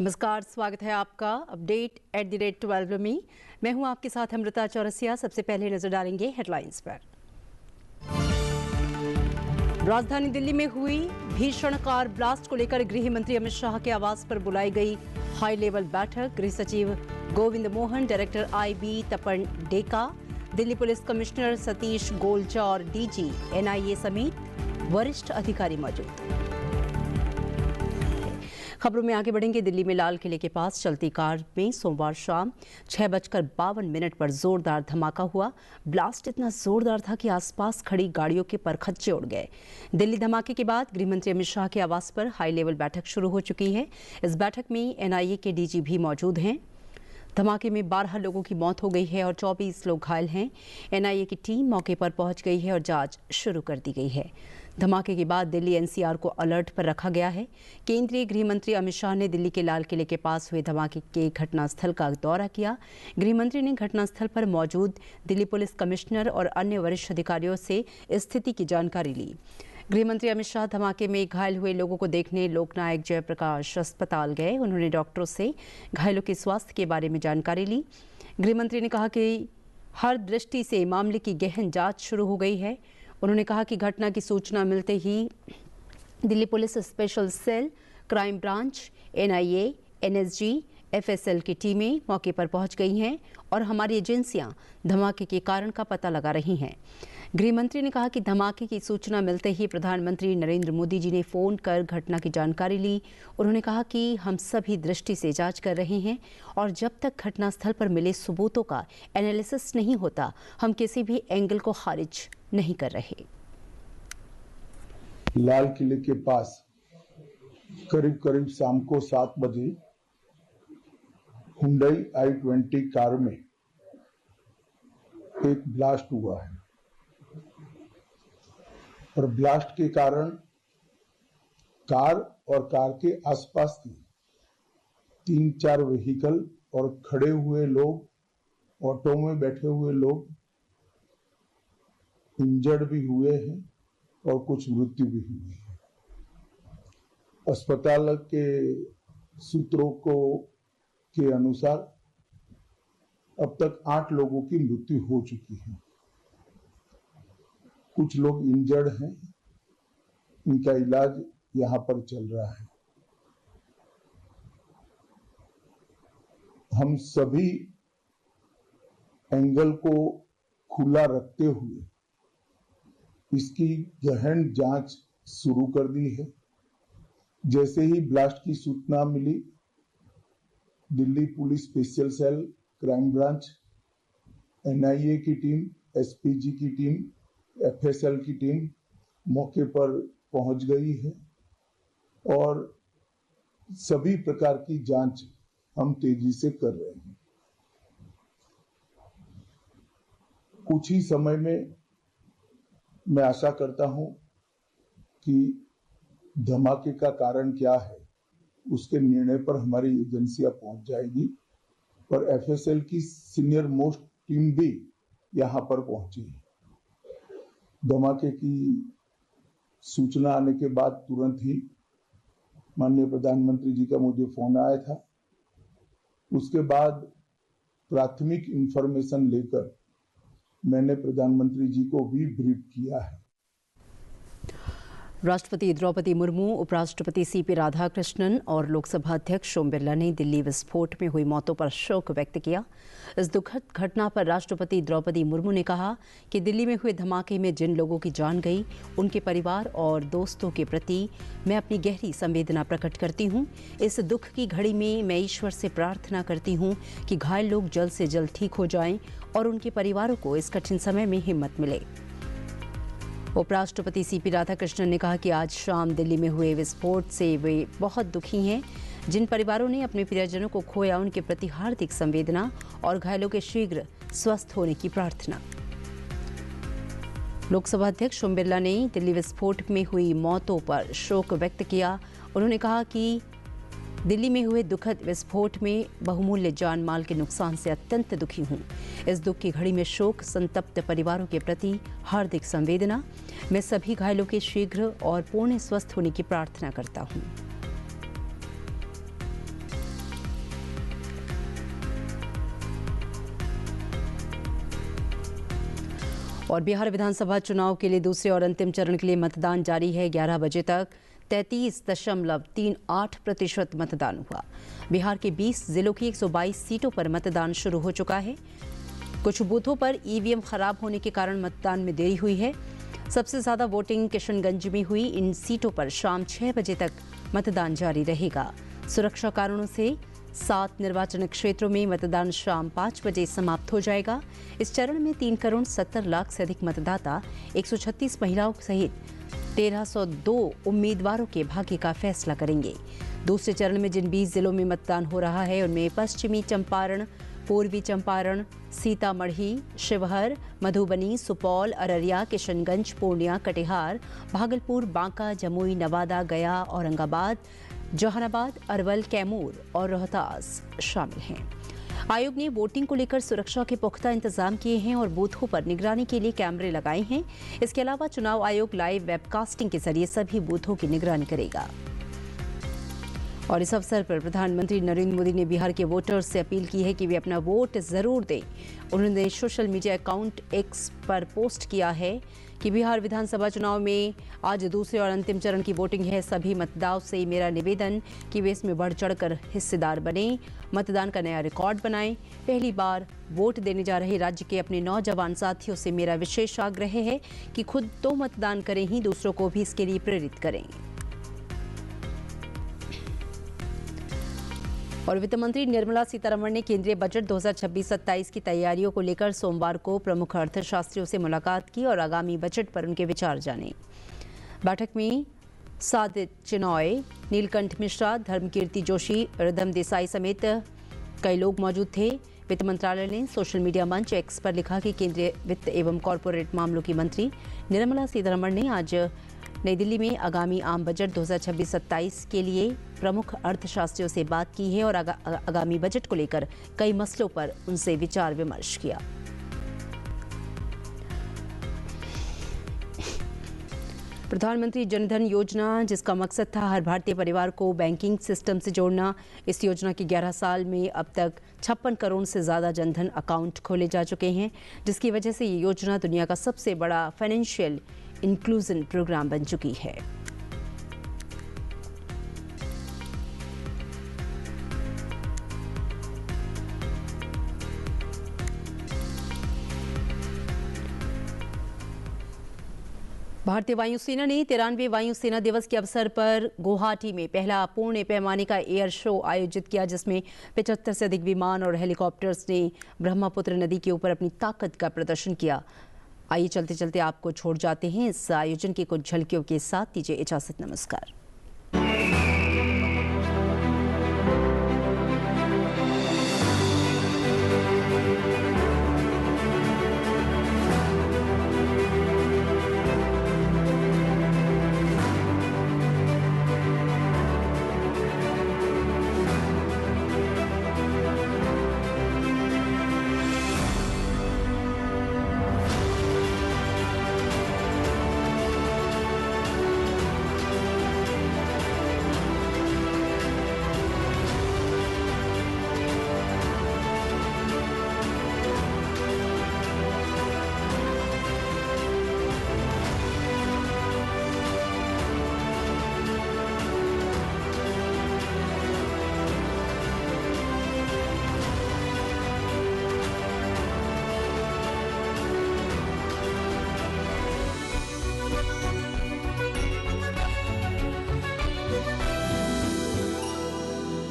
नमस्कार, स्वागत है आपका अपडेट @12 में। मैं हूं आपके साथ अमृता चौरसिया। सबसे पहले नजर डालेंगे हेडलाइंस पर। राजधानी दिल्ली में हुई भीषण कार ब्लास्ट को लेकर गृह मंत्री अमित शाह के आवास पर बुलाई गई हाई लेवल बैठक। गृह सचिव गोविंद मोहन, डायरेक्टर IB तपन डेका, दिल्ली पुलिस कमिश्नर सतीश गोलचा और DG NIA समेत वरिष्ठ अधिकारी मौजूद। खबरों में आगे बढ़ेंगे। दिल्ली में लाल किले के पास चलती कार में सोमवार शाम 6:52 पर जोरदार धमाका हुआ। ब्लास्ट इतना जोरदार था कि आसपास खड़ी गाड़ियों के परखच्चे उड़ गए। दिल्ली धमाके के बाद गृह मंत्री अमित शाह के आवास पर हाई लेवल बैठक शुरू हो चुकी है। इस बैठक में NIA के DG भी मौजूद हैं। धमाके में 12 लोगों की मौत हो गई है और 24 लोग घायल हैं। NIA की टीम मौके पर पहुंच गई है और जांच शुरू कर दी गई है। धमाके के बाद दिल्ली NCR को अलर्ट पर रखा गया है। केंद्रीय गृह मंत्री अमित शाह ने दिल्ली के लाल किले के पास हुए धमाके के घटनास्थल का दौरा किया। गृह मंत्री ने घटनास्थल पर मौजूद दिल्ली पुलिस कमिश्नर और अन्य वरिष्ठ अधिकारियों से स्थिति की जानकारी ली। गृह मंत्री अमित शाह धमाके में घायल हुए लोगों को देखने लोकनायक जयप्रकाश अस्पताल गए। उन्होंने डॉक्टरों से घायलों के स्वास्थ्य के बारे में जानकारी ली। गृह मंत्री ने कहा कि हर दृष्टि से मामले की गहन जांच शुरू हो गई है। उन्होंने कहा कि घटना की सूचना मिलते ही Delhi police special cell, crime branch, NIA, NSG, FSL की टीमें मौके पर पहुंच गई हैं और हमारी एजेंसियां धमाके के कारण का पता लगा रही हैं। गृह मंत्री ने कहा कि धमाके की सूचना मिलते ही प्रधानमंत्री नरेंद्र मोदी जी ने फोन कर घटना की जानकारी ली। उन्होंने कहा कि हम सभी दृष्टि से जांच कर रहे हैं और जब तक घटनास्थल पर मिले सबूतों का एनालिसिस नहीं होता, हम किसी भी एंगल को खारिज नहीं कर रहे। लाल किले के पास करीब शाम को 7 बजे हुंडई i20 कार में एक ब्लास्ट हुआ है और ब्लास्ट के कारण कार और कार के आसपास की 3-4 व्हीकल और खड़े हुए लोग, ऑटो में बैठे हुए लोग इंजर्ड भी हुए हैं और कुछ मृत्यु भी हुई है। अस्पताल के सूत्रों के अनुसार अब तक 8 लोगों की मृत्यु हो चुकी है। कुछ लोग इंजर्ड हैं, इनका इलाज यहां पर चल रहा है। हम सभी एंगल को खुला रखते हुए इसकी गहन जांच शुरू कर दी है। जैसे ही ब्लास्ट की सूचना मिली, Delhi police special cell, crime branch, NIA की टीम, SPG की टीम, FSL की टीम मौके पर पहुंच गई है और सभी प्रकार की जांच हम तेजी से कर रहे हैं। कुछ ही समय में मैं आशा करता हूं कि धमाके का कारण क्या है उसके निर्णय पर हमारी एजेंसियां पहुंच जाएगी और FSL की सीनियर मोस्ट टीम भी यहां पर पहुंची है। धमाके की सूचना आने के बाद तुरंत ही माननीय प्रधानमंत्री जी का मुझे फोन आया था। उसके बाद प्राथमिक इंफॉर्मेशन लेकर मैंने प्रधानमंत्री जी को भी ब्रीफ किया है। राष्ट्रपति द्रौपदी मुर्मू, उपराष्ट्रपति CP राधाकृष्णन और लोकसभा अध्यक्ष ओम बिरला ने दिल्ली विस्फोट में हुई मौतों पर शोक व्यक्त किया। इस दुखद घटना पर राष्ट्रपति द्रौपदी मुर्मू ने कहा कि दिल्ली में हुए धमाके में जिन लोगों की जान गई, उनके परिवार और दोस्तों के प्रति मैं अपनी गहरी संवेदना प्रकट करती हूँ। इस दुख की घड़ी में मैं ईश्वर से प्रार्थना करती हूँ कि घायल लोग जल्द से जल्द ठीक हो जाएं और उनके परिवारों को इस कठिन समय में हिम्मत मिले। उपराष्ट्रपति CP राधाकृष्णन ने कहा कि आज शाम दिल्ली में हुए विस्फोट से वे बहुत दुखी हैं। जिन परिवारों ने अपने प्रियजनों को खोया, उनके प्रति हार्दिक संवेदना और घायलों के शीघ्र स्वस्थ होने की प्रार्थना। लोकसभा अध्यक्ष ओम बिरला ने दिल्ली विस्फोट में हुई मौतों पर शोक व्यक्त किया। उन्होंने कहा कि दिल्ली में हुए दुखद विस्फोट में बहुमूल्य जान माल के नुकसान से अत्यंत दुखी हूँ। इस दुख की घड़ी में शोक संतप्त परिवारों के प्रति हार्दिक संवेदना। मैं सभी घायलों के शीघ्र और पूर्ण स्वस्थ होने की प्रार्थना करता हूँ। और बिहार विधानसभा चुनाव के लिए दूसरे और अंतिम चरण के लिए मतदान जारी है। 11 बजे तक 33.38% मतदान हुआ। बिहार के 20 जिलों की 122 सीटों पर मतदान शुरू हो चुका है। कुछ बूथों पर ईवीएम खराब होने के कारण मतदान में देरी हुई है। सबसे ज्यादा वोटिंग किशनगंज में हुई। इन सीटों पर शाम 6 बजे तक मतदान जारी रहेगा। सुरक्षा कारणों से 7 निर्वाचन क्षेत्रों में मतदान शाम 5 बजे समाप्त हो जाएगा। इस चरण में 3 करोड़ 70 लाख से अधिक मतदाता 136 महिलाओं सहित 1302 उम्मीदवारों के भाग्य का फैसला करेंगे। दूसरे चरण में जिन 20 जिलों में मतदान हो रहा है उनमें पश्चिमी चंपारण, पूर्वी चंपारण, सीतामढ़ी, शिवहर, मधुबनी, सुपौल, अररिया, किशनगंज, पूर्णिया, कटिहार, भागलपुर, बांका, जमुई, नवादा, गया, औरंगाबाद, जहानाबाद, अरवल, कैमूर और रोहतास शामिल हैं। आयोग ने वोटिंग को लेकर सुरक्षा के पुख्ता इंतजाम किए हैं और बूथों पर निगरानी के लिए कैमरे लगाए हैं। इसके अलावा चुनाव आयोग लाइव वेबकास्टिंग के जरिए सभी बूथों की निगरानी करेगा। और इस अवसर पर प्रधानमंत्री नरेंद्र मोदी ने बिहार के वोटर्स से अपील की है कि वे अपना वोट जरूर दें। उन्होंने सोशल मीडिया अकाउंट एक्स पर पोस्ट किया है कि बिहार विधानसभा चुनाव में आज दूसरे और अंतिम चरण की वोटिंग है। सभी मतदाताओं से मेरा निवेदन कि वे इसमें बढ़ चढ़कर हिस्सेदार बने, मतदान का नया रिकॉर्ड बनाएं। पहली बार वोट देने जा रहे राज्य के अपने नौजवान साथियों से मेरा विशेष आग्रह है कि खुद तो मतदान करें ही दूसरों को भी इसके लिए प्रेरित करें। और वित्त मंत्री निर्मला सीतारमण ने केंद्रीय बजट 2026-27 की तैयारियों को लेकर सोमवार को प्रमुख अर्थशास्त्रियों से मुलाकात की और आगामी बजट पर उनके विचार जाने। बैठक में सादिक चिनॉय, नीलकंठ मिश्रा, धर्मकीर्ति जोशी, रिधम देसाई समेत कई लोग मौजूद थे। वित्त मंत्रालय ने सोशल मीडिया मंच एक्स पर लिखा कि केंद्रीय वित्त एवं कॉरपोरेट मामलों की मंत्री निर्मला सीतारमण ने आज नई दिल्ली में आगामी आम बजट 2026-27 के लिए प्रमुख अर्थशास्त्रियों से बात की है और आगामी बजट को लेकर कई मसलों पर उनसे विचार विमर्श किया। प्रधानमंत्री जनधन योजना, जिसका मकसद था हर भारतीय परिवार को बैंकिंग सिस्टम से जोड़ना, इस योजना के 11 साल में अब तक 56 करोड़ से ज़्यादा जनधन अकाउंट खोले जा चुके हैं, जिसकी वजह से ये योजना दुनिया का सबसे बड़ा फाइनेंशियल इंक्लूजन प्रोग्राम बन चुकी है। भारतीय वायुसेना ने 93वें वायुसेना दिवस के अवसर पर गुवाहाटी में पहला पूर्ण पैमाने का एयर शो आयोजित किया, जिसमें 75 से अधिक विमान और हेलीकॉप्टर्स ने ब्रह्मपुत्र नदी के ऊपर अपनी ताकत का प्रदर्शन किया। आइए चलते चलते आपको छोड़ जाते हैं इस आयोजन की कुछ झलकियों के साथ। दीजिए इजाजत, नमस्कार।